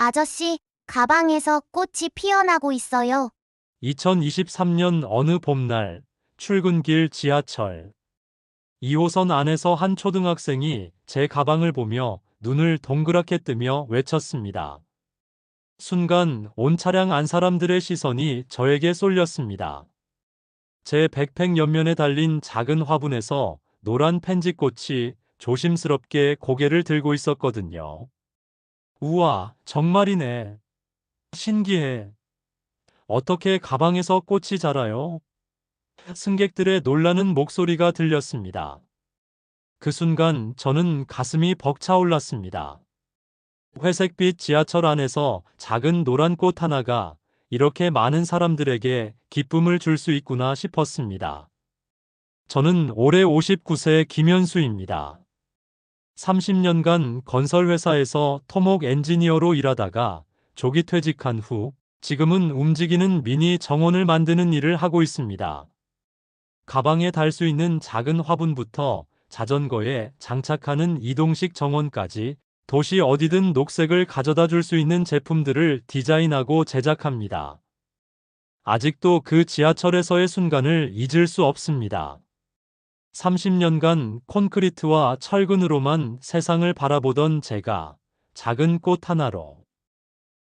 아저씨, 가방에서 꽃이 피어나고 있어요. 2023년 어느 봄날, 출근길 지하철. 2호선 안에서 한 초등학생이 제 가방을 보며 눈을 동그랗게 뜨며 외쳤습니다. 순간 온 차량 안 사람들의 시선이 저에게 쏠렸습니다. 제 백팩 옆면에 달린 작은 화분에서 노란 펜지꽃이 조심스럽게 고개를 들고 있었거든요. 우와, 정말이네. 신기해. 어떻게 가방에서 꽃이 자라요? 승객들의 놀라는 목소리가 들렸습니다. 그 순간 저는 가슴이 벅차올랐습니다. 회색빛 지하철 안에서 작은 노란 꽃 하나가 이렇게 많은 사람들에게 기쁨을 줄 수 있구나 싶었습니다. 저는 올해 59세 김현수입니다. 30년간 건설회사에서 토목 엔지니어로 일하다가 조기 퇴직한 후 지금은 움직이는 미니 정원을 만드는 일을 하고 있습니다. 가방에 달 수 있는 작은 화분부터 자전거에 장착하는 이동식 정원까지 도시 어디든 녹색을 가져다 줄 수 있는 제품들을 디자인하고 제작합니다. 아직도 그 지하철에서의 순간을 잊을 수 없습니다. 30년간 콘크리트와 철근으로만 세상을 바라보던 제가 작은 꽃 하나로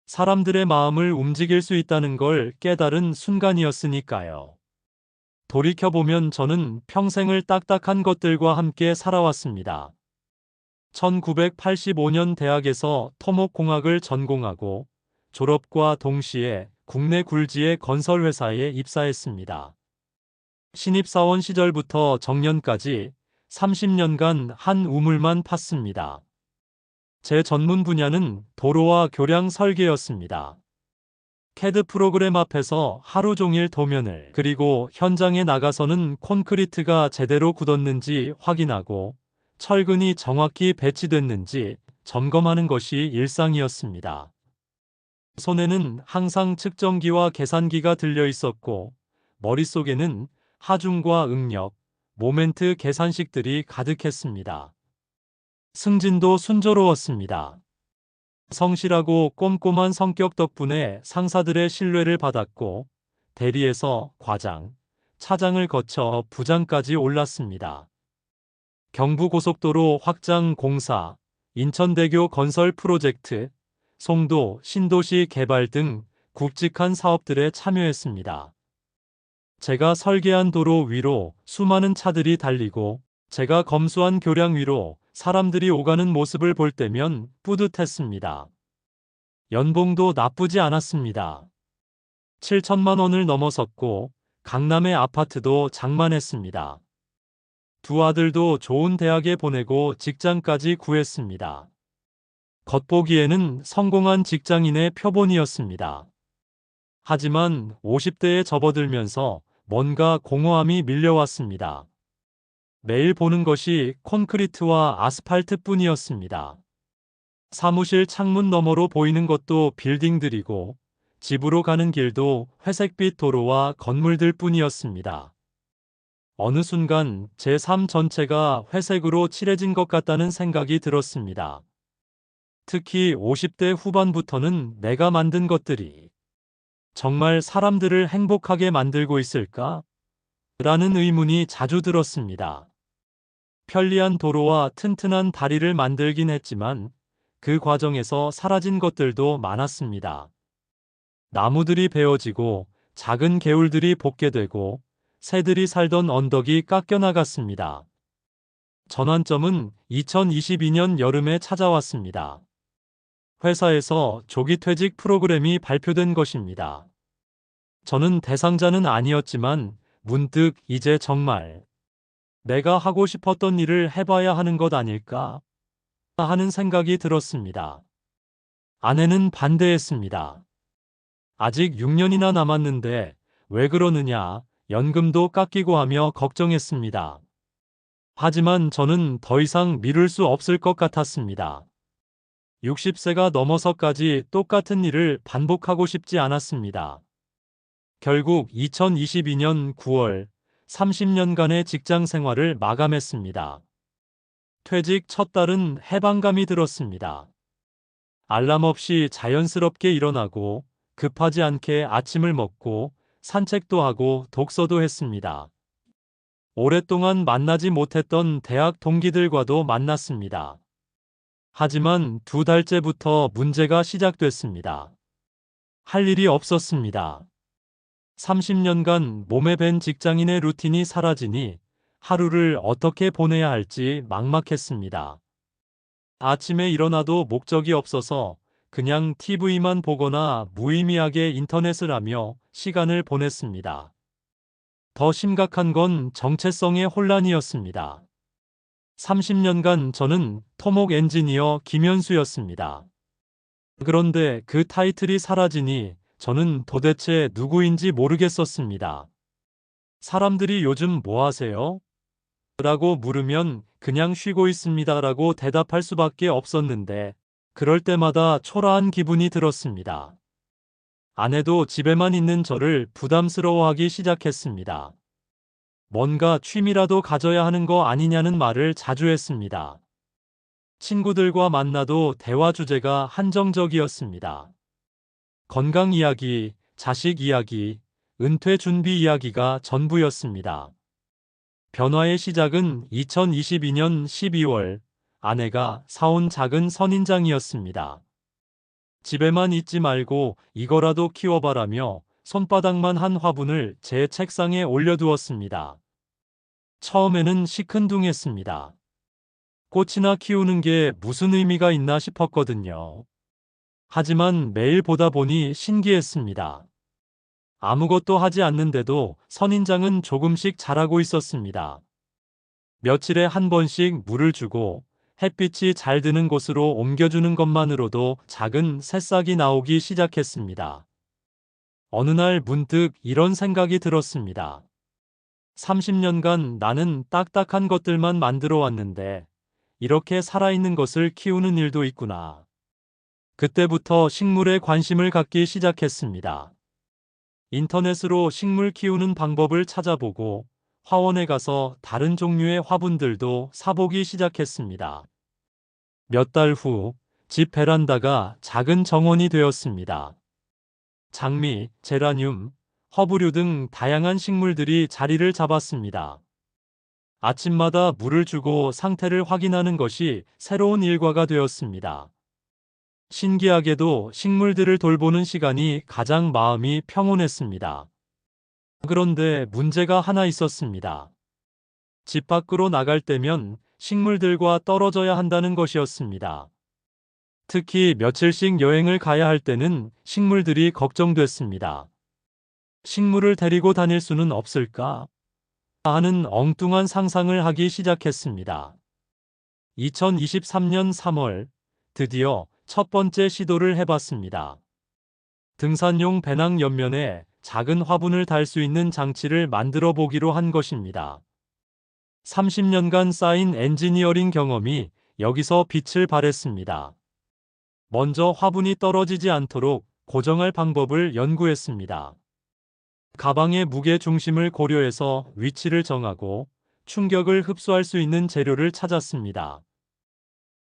사람들의 마음을 움직일 수 있다는 걸 깨달은 순간이었으니까요. 돌이켜보면 저는 평생을 딱딱한 것들과 함께 살아왔습니다. 1985년 대학에서 토목공학을 전공하고 졸업과 동시에 국내 굴지의 건설회사에 입사했습니다. 신입사원 시절부터 정년까지 30년간 한 우물만 팠습니다. 제 전문 분야는 도로와 교량 설계였습니다. 캐드 프로그램 앞에서 하루 종일 도면을 그리고 현장에 나가서는 콘크리트가 제대로 굳었는지 확인하고 철근이 정확히 배치됐는지 점검하는 것이 일상이었습니다. 손에는 항상 측정기와 계산기가 들려 있었고 머릿속에는 하중과 응력, 모멘트 계산식들이 가득했습니다. 승진도 순조로웠습니다. 성실하고 꼼꼼한 성격 덕분에 상사들의 신뢰를 받았고 대리에서 과장, 차장을 거쳐 부장까지 올랐습니다. 경부고속도로 확장 공사, 인천대교 건설 프로젝트, 송도, 신도시 개발 등 굵직한 사업들에 참여했습니다. 제가 설계한 도로 위로 수많은 차들이 달리고 제가 검수한 교량 위로 사람들이 오가는 모습을 볼 때면 뿌듯했습니다. 연봉도 나쁘지 않았습니다. 7천만 원을 넘어섰고 강남의 아파트도 장만했습니다. 두 아들도 좋은 대학에 보내고 직장까지 구했습니다. 겉보기에는 성공한 직장인의 표본이었습니다. 하지만 50대에 접어들면서 뭔가 공허함이 밀려왔습니다. 매일 보는 것이 콘크리트와 아스팔트뿐이었습니다. 사무실 창문 너머로 보이는 것도 빌딩들이고 집으로 가는 길도 회색빛 도로와 건물들 뿐이었습니다. 어느 순간 제 삶 전체가 회색으로 칠해진 것 같다는 생각이 들었습니다. 특히 50대 후반부터는 내가 만든 것들이 정말 사람들을 행복하게 만들고 있을까? 라는 의문이 자주 들었습니다. 편리한 도로와 튼튼한 다리를 만들긴 했지만 그 과정에서 사라진 것들도 많았습니다. 나무들이 베어지고 작은 개울들이 볶게되고 새들이 살던 언덕이 깎여나갔습니다. 전환점은 2022년 여름에 찾아왔습니다. 회사에서 조기 퇴직 프로그램이 발표된 것입니다. 저는 대상자는 아니었지만 문득 이제 정말 내가 하고 싶었던 일을 해봐야 하는 것 아닐까 하는 생각이 들었습니다. 아내는 반대했습니다. 아직 6년이나 남았는데 왜 그러느냐, 연금도 깎이고 하며 걱정했습니다. 하지만 저는 더 이상 미룰 수 없을 것 같았습니다. 60세가 넘어서까지 똑같은 일을 반복하고 싶지 않았습니다. 결국 2022년 9월 30년간의 직장 생활을 마감했습니다. 퇴직 첫 달은 해방감이 들었습니다. 알람 없이 자연스럽게 일어나고 급하지 않게 아침을 먹고 산책도 하고 독서도 했습니다. 오랫동안 만나지 못했던 대학 동기들과도 만났습니다. 하지만 2달째부터 문제가 시작됐습니다. 할 일이 없었습니다. 30년간 몸에 밴 직장인의 루틴이 사라지니 하루를 어떻게 보내야 할지 막막했습니다. 아침에 일어나도 목적이 없어서 그냥 TV만 보거나 무의미하게 인터넷을 하며 시간을 보냈습니다. 더 심각한 건 정체성의 혼란이었습니다. 30년간 저는 토목 엔지니어 김현수였습니다. 그런데 그 타이틀이 사라지니 저는 도대체 누구인지 모르겠었습니다. 사람들이 요즘 뭐 하세요? 라고 물으면 그냥 쉬고 있습니다 라고 대답할 수밖에 없었는데 그럴 때마다 초라한 기분이 들었습니다. 아내도 집에만 있는 저를 부담스러워하기 시작했습니다. 뭔가 취미라도 가져야 하는 거 아니냐는 말을 자주 했습니다. 친구들과 만나도 대화 주제가 한정적이었습니다. 건강 이야기, 자식 이야기, 은퇴 준비 이야기가 전부였습니다. 변화의 시작은 2022년 12월 아내가 사온 작은 선인장이었습니다. 집에만 있지 말고 이거라도 키워봐라며 손바닥만 한 화분을 제 책상에 올려두었습니다. 처음에는 시큰둥했습니다. 꽃이나 키우는 게 무슨 의미가 있나 싶었거든요. 하지만 매일 보다 보니 신기했습니다. 아무것도 하지 않는데도 선인장은 조금씩 자라고 있었습니다. 며칠에 한 번씩 물을 주고 햇빛이 잘 드는 곳으로 옮겨주는 것만으로도 작은 새싹이 나오기 시작했습니다. 어느 날 문득 이런 생각이 들었습니다. 30년간 나는 딱딱한 것들만 만들어 왔는데 이렇게 살아있는 것을 키우는 일도 있구나. 그때부터 식물에 관심을 갖기 시작했습니다. 인터넷으로 식물 키우는 방법을 찾아보고 화원에 가서 다른 종류의 화분들도 사보기 시작했습니다. 몇 달 후 집 베란다가 작은 정원이 되었습니다. 장미, 제라늄, 허브류 등 다양한 식물들이 자리를 잡았습니다. 아침마다 물을 주고 상태를 확인하는 것이 새로운 일과가 되었습니다. 신기하게도 식물들을 돌보는 시간이 가장 마음이 평온했습니다. 그런데 문제가 하나 있었습니다. 집 밖으로 나갈 때면 식물들과 떨어져야 한다는 것이었습니다. 특히 며칠씩 여행을 가야 할 때는 식물들이 걱정됐습니다. 식물을 데리고 다닐 수는 없을까? 하는 엉뚱한 상상을 하기 시작했습니다. 2023년 3월, 드디어 첫 번째 시도를 해봤습니다. 등산용 배낭 옆면에 작은 화분을 달 수 있는 장치를 만들어 보기로 한 것입니다. 30년간 쌓인 엔지니어링 경험이 여기서 빛을 발했습니다. 먼저 화분이 떨어지지 않도록 고정할 방법을 연구했습니다. 가방의 무게 중심을 고려해서 위치를 정하고 충격을 흡수할 수 있는 재료를 찾았습니다.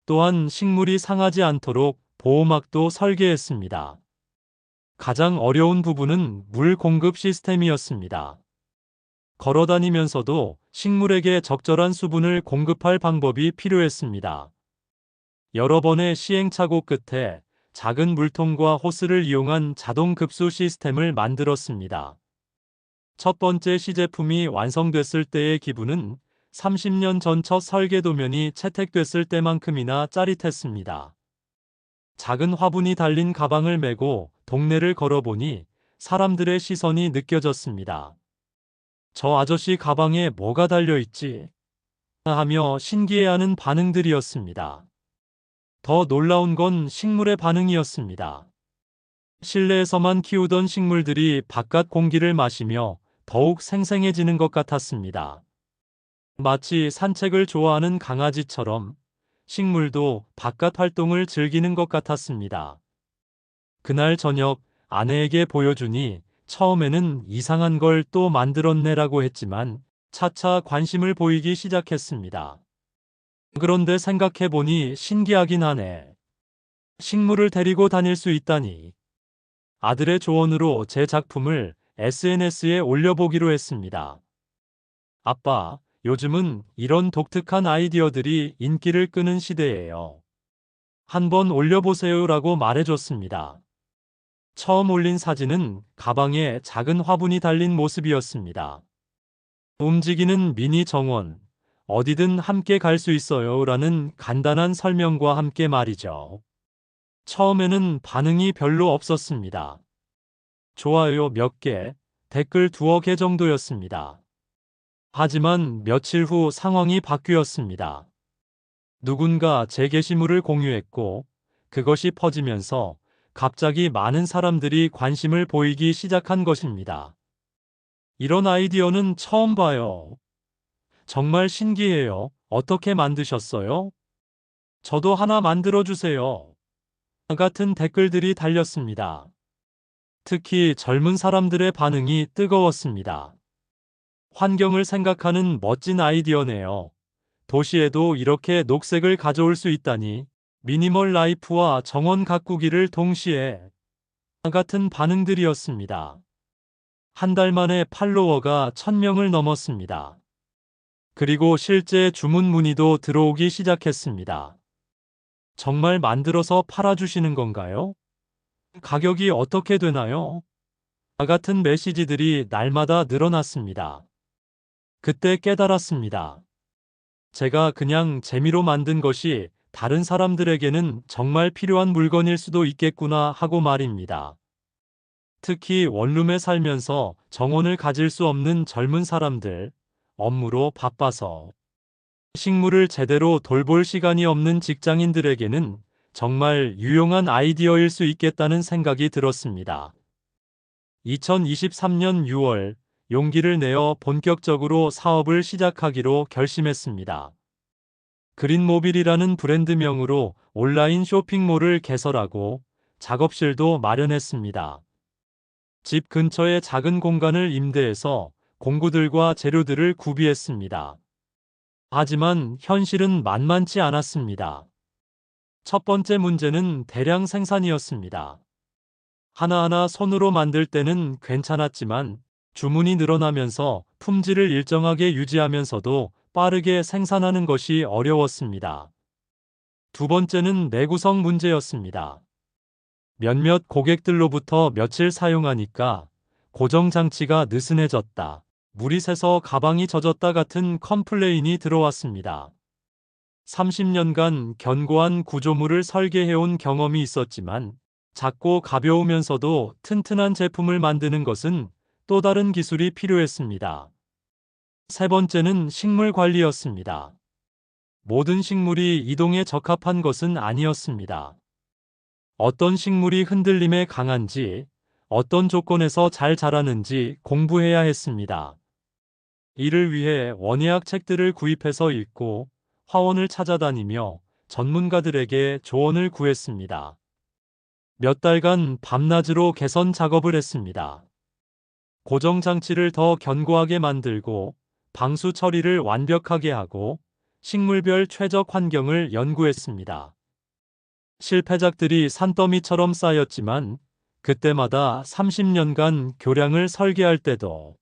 또한 식물이 상하지 않도록 보호막도 설계했습니다. 가장 어려운 부분은 물 공급 시스템이었습니다. 걸어 다니면서도 식물에게 적절한 수분을 공급할 방법이 필요했습니다. 여러 번의 시행착오 끝에 작은 물통과 호스를 이용한 자동 급수 시스템을 만들었습니다. 첫 번째 시제품이 완성됐을 때의 기분은 30년 전 첫 설계도면이 채택됐을 때만큼이나 짜릿했습니다. 작은 화분이 달린 가방을 메고 동네를 걸어보니 사람들의 시선이 느껴졌습니다. 저 아저씨 가방에 뭐가 달려있지? 하며 신기해하는 반응들이었습니다. 더 놀라운 건 식물의 반응이었습니다. 실내에서만 키우던 식물들이 바깥 공기를 마시며 더욱 생생해지는 것 같았습니다. 마치 산책을 좋아하는 강아지처럼 식물도 바깥 활동을 즐기는 것 같았습니다. 그날 저녁 아내에게 보여주니 처음에는 이상한 걸 또 만들었네라고 했지만 차차 관심을 보이기 시작했습니다. 그런데 생각해보니 신기하긴 하네. 식물을 데리고 다닐 수 있다니. 아들의 조언으로 제 작품을 SNS에 올려보기로 했습니다. 아빠, 요즘은 이런 독특한 아이디어들이 인기를 끄는 시대예요. 한번 올려보세요라고 말해줬습니다. 처음 올린 사진은 가방에 작은 화분이 달린 모습이었습니다. 움직이는 미니 정원, 어디든 함께 갈 수 있어요 라는 간단한 설명과 함께 말이죠. 처음에는 반응이 별로 없었습니다. 좋아요 몇 개, 댓글 두어 개 정도였습니다. 하지만 며칠 후 상황이 바뀌었습니다. 누군가 제 게시물을 공유했고, 그것이 퍼지면서 갑자기 많은 사람들이 관심을 보이기 시작한 것입니다. 이런 아이디어는 처음 봐요. 정말 신기해요. 어떻게 만드셨어요? 저도 하나 만들어주세요. 같은 댓글들이 달렸습니다. 특히 젊은 사람들의 반응이 뜨거웠습니다. 환경을 생각하는 멋진 아이디어네요. 도시에도 이렇게 녹색을 가져올 수 있다니. 미니멀 라이프와 정원 가꾸기를 동시에 같은 반응들이었습니다. 한 달 만에 팔로워가 1000명을 넘었습니다. 그리고 실제 주문 문의도 들어오기 시작했습니다. 정말 만들어서 팔아주시는 건가요? 가격이 어떻게 되나요? 같은 메시지들이 날마다 늘어났습니다. 그때 깨달았습니다. 제가 그냥 재미로 만든 것이 다른 사람들에게는 정말 필요한 물건일 수도 있겠구나 하고 말입니다. 특히 원룸에 살면서 정원을 가질 수 없는 젊은 사람들, 업무로 바빠서 식물을 제대로 돌볼 시간이 없는 직장인들에게는 정말 유용한 아이디어일 수 있겠다는 생각이 들었습니다. 2023년 6월 용기를 내어 본격적으로 사업을 시작하기로 결심했습니다. 그린모빌이라는 브랜드명으로 온라인 쇼핑몰을 개설하고 작업실도 마련했습니다. 집 근처에 작은 공간을 임대해서 공구들과 재료들을 구비했습니다. 하지만 현실은 만만치 않았습니다. 첫 번째 문제는 대량 생산이었습니다. 하나하나 손으로 만들 때는 괜찮았지만 주문이 늘어나면서 품질을 일정하게 유지하면서도 빠르게 생산하는 것이 어려웠습니다. 두 번째는 내구성 문제였습니다. 몇몇 고객들로부터 며칠 사용하니까 고정장치가 느슨해졌다, 물이 새서 가방이 젖었다 같은 컴플레인이 들어왔습니다. 30년간 견고한 구조물을 설계해온 경험이 있었지만 작고 가벼우면서도 튼튼한 제품을 만드는 것은 또 다른 기술이 필요했습니다. 세 번째는 식물 관리였습니다. 모든 식물이 이동에 적합한 것은 아니었습니다. 어떤 식물이 흔들림에 강한지, 어떤 조건에서 잘 자라는지 공부해야 했습니다. 이를 위해 원예학 책들을 구입해서 읽고 화원을 찾아다니며 전문가들에게 조언을 구했습니다. 몇 달간 밤낮으로 개선 작업을 했습니다. 고정장치를 더 견고하게 만들고 방수 처리를 완벽하게 하고 식물별 최적 환경을 연구했습니다. 실패작들이 산더미처럼 쌓였지만 그때마다 30년간 교량을 설계할 때도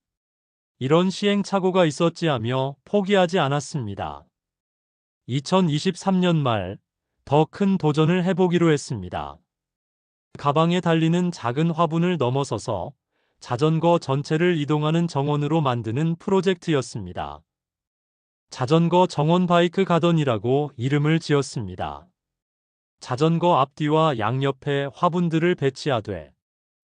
이런 시행착오가 있었지 하며 포기하지 않았습니다. 2023년 말 더 큰 도전을 해보기로 했습니다. 가방에 달리는 작은 화분을 넘어서서 자전거 전체를 이동하는 정원으로 만드는 프로젝트였습니다. 자전거 정원 바이크 가던이라고 이름을 지었습니다. 자전거 앞뒤와 양옆에 화분들을 배치하되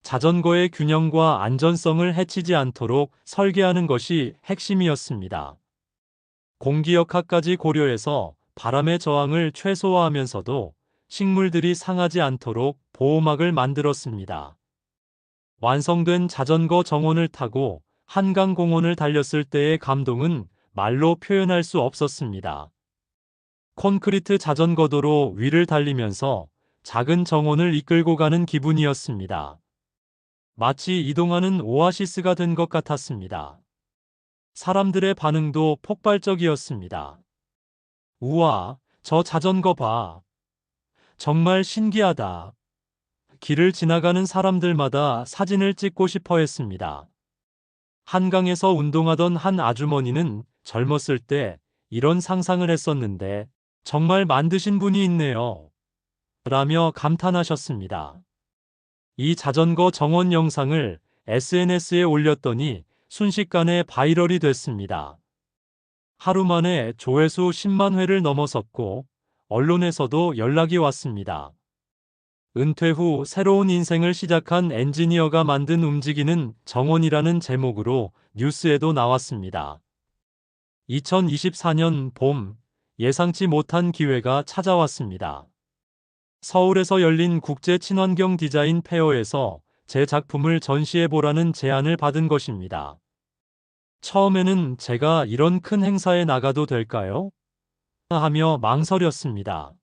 자전거의 균형과 안전성을 해치지 않도록 설계하는 것이 핵심이었습니다. 공기역학까지 고려해서 바람의 저항을 최소화하면서도 식물들이 상하지 않도록 보호막을 만들었습니다. 완성된 자전거 정원을 타고 한강공원을 달렸을 때의 감동은 말로 표현할 수 없었습니다. 콘크리트 자전거도로 위를 달리면서 작은 정원을 이끌고 가는 기분이었습니다. 마치 이동하는 오아시스가 된 것 같았습니다. 사람들의 반응도 폭발적이었습니다. 우와, 저 자전거 봐. 정말 신기하다. 길을 지나가는 사람들마다 사진을 찍고 싶어 했습니다. 한강에서 운동하던 한 아주머니는 젊었을 때 이런 상상을 했었는데 정말 만드신 분이 있네요. 라며 감탄하셨습니다. 이 자전거 정원 영상을 SNS에 올렸더니 순식간에 바이럴이 됐습니다. 하루 만에 조회수 10만 회를 넘어섰고 언론에서도 연락이 왔습니다. 은퇴 후 새로운 인생을 시작한 엔지니어가 만든 움직이는 정원이라는 제목으로 뉴스에도 나왔습니다. 2024년 봄, 예상치 못한 기회가 찾아왔습니다. 서울에서 열린 국제 친환경 디자인 페어에서 제 작품을 전시해보라는 제안을 받은 것입니다. 처음에는 제가 이런 큰 행사에 나가도 될까요? 하며 망설였습니다.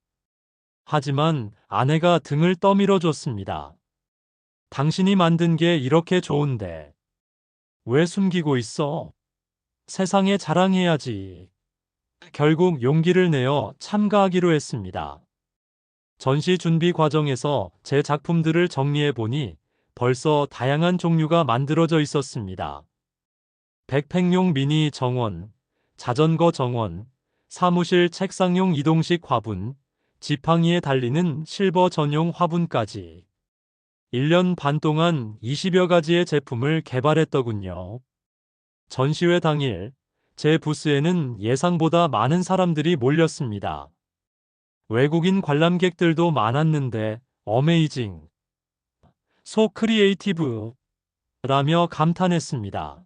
하지만 아내가 등을 떠밀어 줬습니다. 당신이 만든 게 이렇게 좋은데 왜 숨기고 있어? 세상에 자랑해야지. 결국 용기를 내어 참가하기로 했습니다. 전시 준비 과정에서 제 작품들을 정리해 보니 벌써 다양한 종류가 만들어져 있었습니다. 백팩용 미니 정원, 자전거 정원, 사무실 책상용 이동식 화분, 지팡이에 달리는 실버 전용 화분까지 1년 반 동안 20여 가지의 제품을 개발했더군요. 전시회 당일 제 부스에는 예상보다 많은 사람들이 몰렸습니다. 외국인 관람객들도 많았는데 어메이징, 소 크리에이티브 라며 감탄했습니다.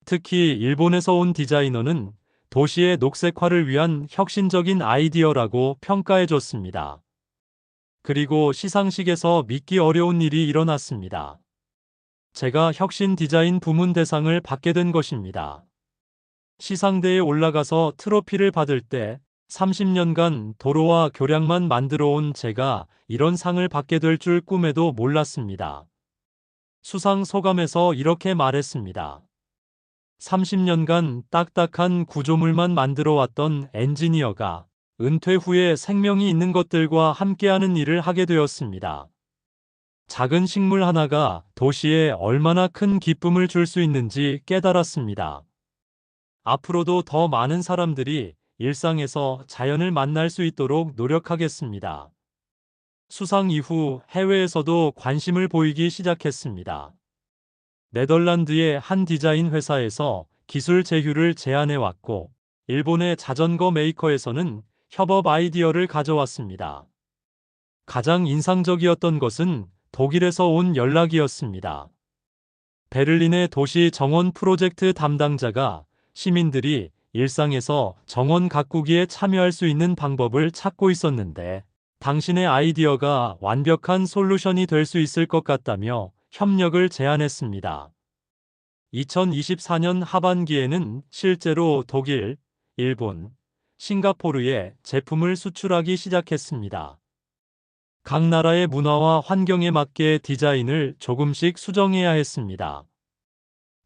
특히 일본에서 온 디자이너는 도시의 녹색화를 위한 혁신적인 아이디어라고 평가해줬습니다. 그리고 시상식에서 믿기 어려운 일이 일어났습니다. 제가 혁신 디자인 부문 대상을 받게 된 것입니다. 시상대에 올라가서 트로피를 받을 때 30년간 도로와 교량만 만들어 온 제가 이런 상을 받게 될 줄 꿈에도 몰랐습니다. 수상 소감에서 이렇게 말했습니다. 30년간 딱딱한 구조물만 만들어 왔던 엔지니어가 은퇴 후에 생명이 있는 것들과 함께하는 일을 하게 되었습니다. 작은 식물 하나가 도시에 얼마나 큰 기쁨을 줄 수 있는지 깨달았습니다. 앞으로도 더 많은 사람들이 일상에서 자연을 만날 수 있도록 노력하겠습니다. 수상 이후 해외에서도 관심을 보이기 시작했습니다. 네덜란드의 한 디자인 회사에서 기술 제휴를 제안해 왔고, 일본의 자전거 메이커에서는 협업 아이디어를 가져왔습니다. 가장 인상적이었던 것은 독일에서 온 연락이었습니다. 베를린의 도시 정원 프로젝트 담당자가 시민들이 일상에서 정원 가꾸기에 참여할 수 있는 방법을 찾고 있었는데, 당신의 아이디어가 완벽한 솔루션이 될 수 있을 것 같다며 협력을 제안했습니다. 2024년 하반기에는 실제로 독일, 일본, 싱가포르에 제품을 수출하기 시작했습니다. 각 나라의 문화와 환경에 맞게 디자인을 조금씩 수정해야 했습니다.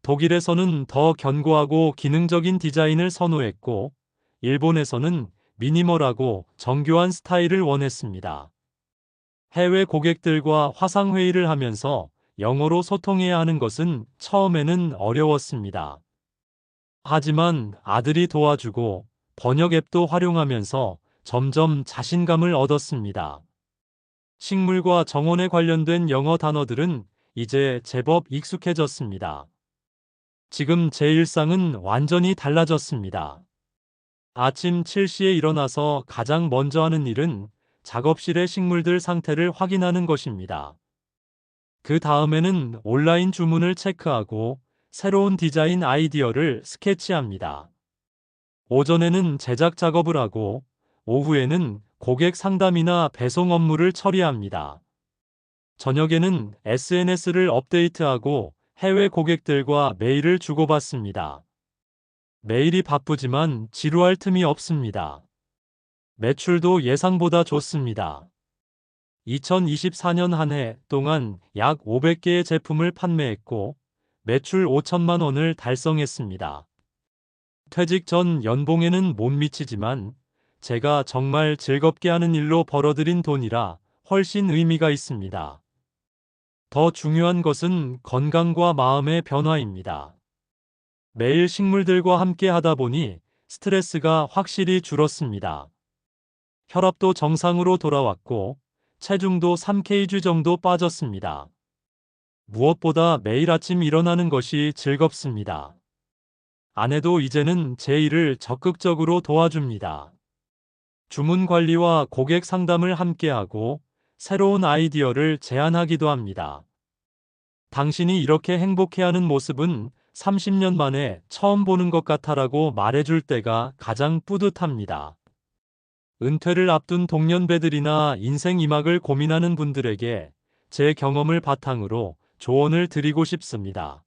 독일에서는 더 견고하고 기능적인 디자인을 선호했고, 일본에서는 미니멀하고 정교한 스타일을 원했습니다. 해외 고객들과 화상회의를 하면서 영어로 소통해야 하는 것은 처음에는 어려웠습니다. 하지만 아들이 도와주고 번역 앱도 활용하면서 점점 자신감을 얻었습니다. 식물과 정원에 관련된 영어 단어들은 이제 제법 익숙해졌습니다. 지금 제 일상은 완전히 달라졌습니다. 아침 7시에 일어나서 가장 먼저 하는 일은 작업실의 식물들 상태를 확인하는 것입니다. 그 다음에는 온라인 주문을 체크하고 새로운 디자인 아이디어를 스케치합니다. 오전에는 제작 작업을 하고 오후에는 고객 상담이나 배송 업무를 처리합니다. 저녁에는 SNS를 업데이트하고 해외 고객들과 메일을 주고받습니다. 매일이 바쁘지만 지루할 틈이 없습니다. 매출도 예상보다 좋습니다. 2024년 한 해 동안 약 500개의 제품을 판매했고 매출 5천만 원을 달성했습니다. 퇴직 전 연봉에는 못 미치지만 제가 정말 즐겁게 하는 일로 벌어들인 돈이라 훨씬 의미가 있습니다. 더 중요한 것은 건강과 마음의 변화입니다. 매일 식물들과 함께 하다 보니 스트레스가 확실히 줄었습니다. 혈압도 정상으로 돌아왔고 체중도 3kg 정도 빠졌습니다. 무엇보다 매일 아침 일어나는 것이 즐겁습니다. 아내도 이제는 제 일을 적극적으로 도와줍니다. 주문 관리와 고객 상담을 함께하고 새로운 아이디어를 제안하기도 합니다. 당신이 이렇게 행복해하는 모습은 30년 만에 처음 보는 것 같아라고 말해줄 때가 가장 뿌듯합니다. 은퇴를 앞둔 동년배들이나 인생 이막을 고민하는 분들에게 제 경험을 바탕으로 조언을 드리고 싶습니다.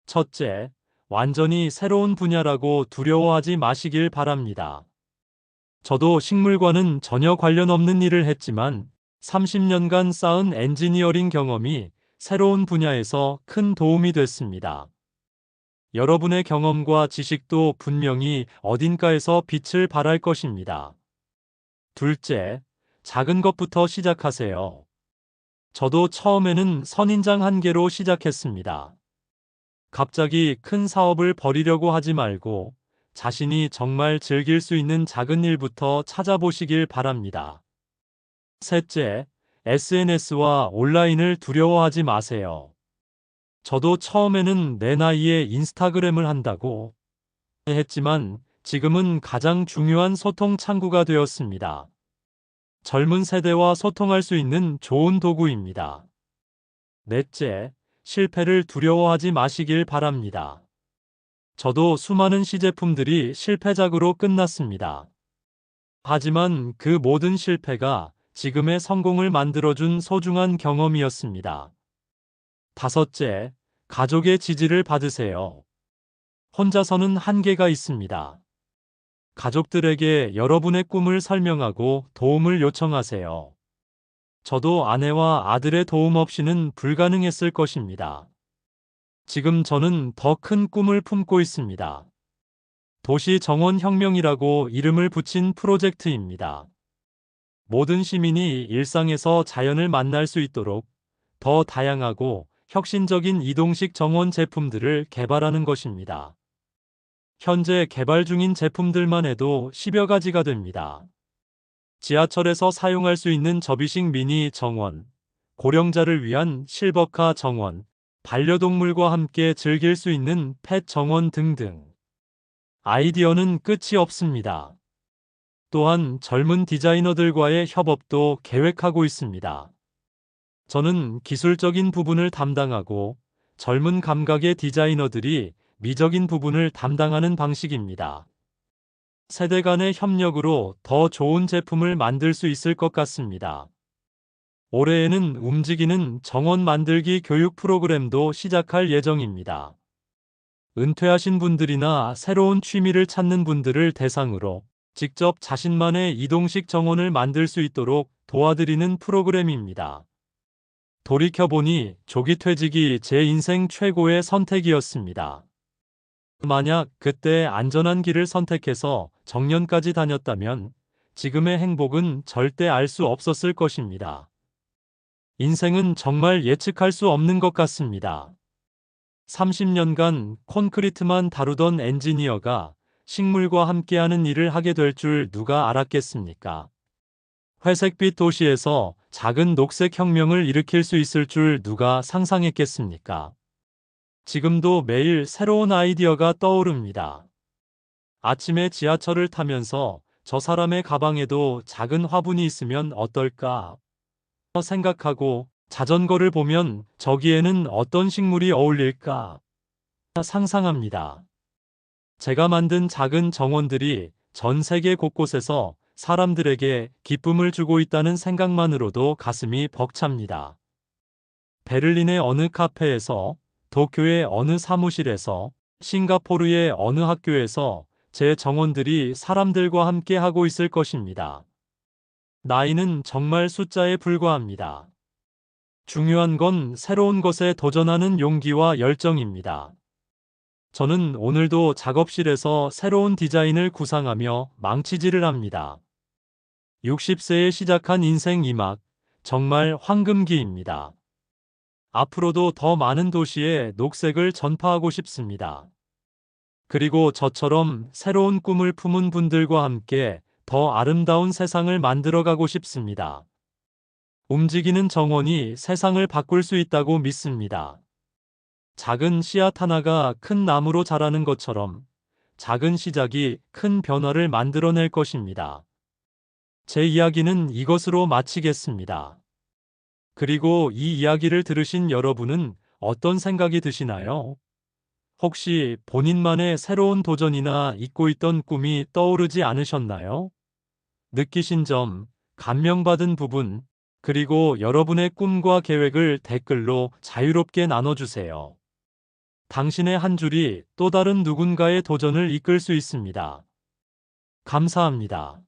첫째, 완전히 새로운 분야라고 두려워하지 마시길 바랍니다. 저도 식물과는 전혀 관련 없는 일을 했지만 30년간 쌓은 엔지니어링 경험이 새로운 분야에서 큰 도움이 됐습니다. 여러분의 경험과 지식도 분명히 어딘가에서 빛을 발할 것입니다. 둘째, 작은 것부터 시작하세요. 저도 처음에는 선인장 1개로 시작했습니다. 갑자기 큰 사업을 벌이려고 하지 말고 자신이 정말 즐길 수 있는 작은 일부터 찾아보시길 바랍니다. 셋째, SNS와 온라인을 두려워하지 마세요. 저도 처음에는 내 나이에 인스타그램을 한다고 했지만 지금은 가장 중요한 소통 창구가 되었습니다. 젊은 세대와 소통할 수 있는 좋은 도구입니다. 넷째, 실패를 두려워하지 마시길 바랍니다. 저도 수많은 시제품들이 실패작으로 끝났습니다. 하지만 그 모든 실패가 지금의 성공을 만들어준 소중한 경험이었습니다. 다섯째, 가족의 지지를 받으세요. 혼자서는 한계가 있습니다. 가족들에게 여러분의 꿈을 설명하고 도움을 요청하세요. 저도 아내와 아들의 도움 없이는 불가능했을 것입니다. 지금 저는 더 큰 꿈을 품고 있습니다. 도시 정원 혁명이라고 이름을 붙인 프로젝트입니다. 모든 시민이 일상에서 자연을 만날 수 있도록 더 다양하고 혁신적인 이동식 정원 제품들을 개발하는 것입니다. 현재 개발 중인 제품들만 해도 10여 가지가 됩니다. 지하철에서 사용할 수 있는 접이식 미니 정원, 고령자를 위한 실버카 정원, 반려동물과 함께 즐길 수 있는 펫 정원 등등. 아이디어는 끝이 없습니다. 또한 젊은 디자이너들과의 협업도 계획하고 있습니다. 저는 기술적인 부분을 담당하고 젊은 감각의 디자이너들이 미적인 부분을 담당하는 방식입니다. 세대 간의 협력으로 더 좋은 제품을 만들 수 있을 것 같습니다. 올해에는 움직이는 정원 만들기 교육 프로그램도 시작할 예정입니다. 은퇴하신 분들이나 새로운 취미를 찾는 분들을 대상으로 직접 자신만의 이동식 정원을 만들 수 있도록 도와드리는 프로그램입니다. 돌이켜보니 조기 퇴직이 제 인생 최고의 선택이었습니다. 만약 그때 안전한 길을 선택해서 정년까지 다녔다면 지금의 행복은 절대 알 수 없었을 것입니다. 인생은 정말 예측할 수 없는 것 같습니다. 30년간 콘크리트만 다루던 엔지니어가 식물과 함께하는 일을 하게 될 줄 누가 알았겠습니까? 회색빛 도시에서 작은 녹색 혁명을 일으킬 수 있을 줄 누가 상상했겠습니까? 지금도 매일 새로운 아이디어가 떠오릅니다. 아침에 지하철을 타면서 저 사람의 가방에도 작은 화분이 있으면 어떨까 생각하고 자전거를 보면 저기에는 어떤 식물이 어울릴까 상상합니다. 제가 만든 작은 정원들이 전 세계 곳곳에서 사람들에게 기쁨을 주고 있다는 생각만으로도 가슴이 벅찹니다. 베를린의 어느 카페에서, 도쿄의 어느 사무실에서, 싱가포르의 어느 학교에서 제 정원들이 사람들과 함께 하고 있을 것입니다. 나이는 정말 숫자에 불과합니다. 중요한 건 새로운 것에 도전하는 용기와 열정입니다. 저는 오늘도 작업실에서 새로운 디자인을 구상하며 망치질을 합니다. 60세에 시작한 인생 2막, 정말 황금기입니다. 앞으로도 더 많은 도시에 녹색을 전파하고 싶습니다. 그리고 저처럼 새로운 꿈을 품은 분들과 함께 더 아름다운 세상을 만들어가고 싶습니다. 움직이는 정원이 세상을 바꿀 수 있다고 믿습니다. 작은 씨앗 하나가 큰 나무로 자라는 것처럼 작은 시작이 큰 변화를 만들어낼 것입니다. 제 이야기는 이것으로 마치겠습니다. 그리고 이 이야기를 들으신 여러분은 어떤 생각이 드시나요? 혹시 본인만의 새로운 도전이나 잊고 있던 꿈이 떠오르지 않으셨나요? 느끼신 점, 감명받은 부분, 그리고 여러분의 꿈과 계획을 댓글로 자유롭게 나눠주세요. 당신의 한 줄이 또 다른 누군가의 도전을 이끌 수 있습니다. 감사합니다.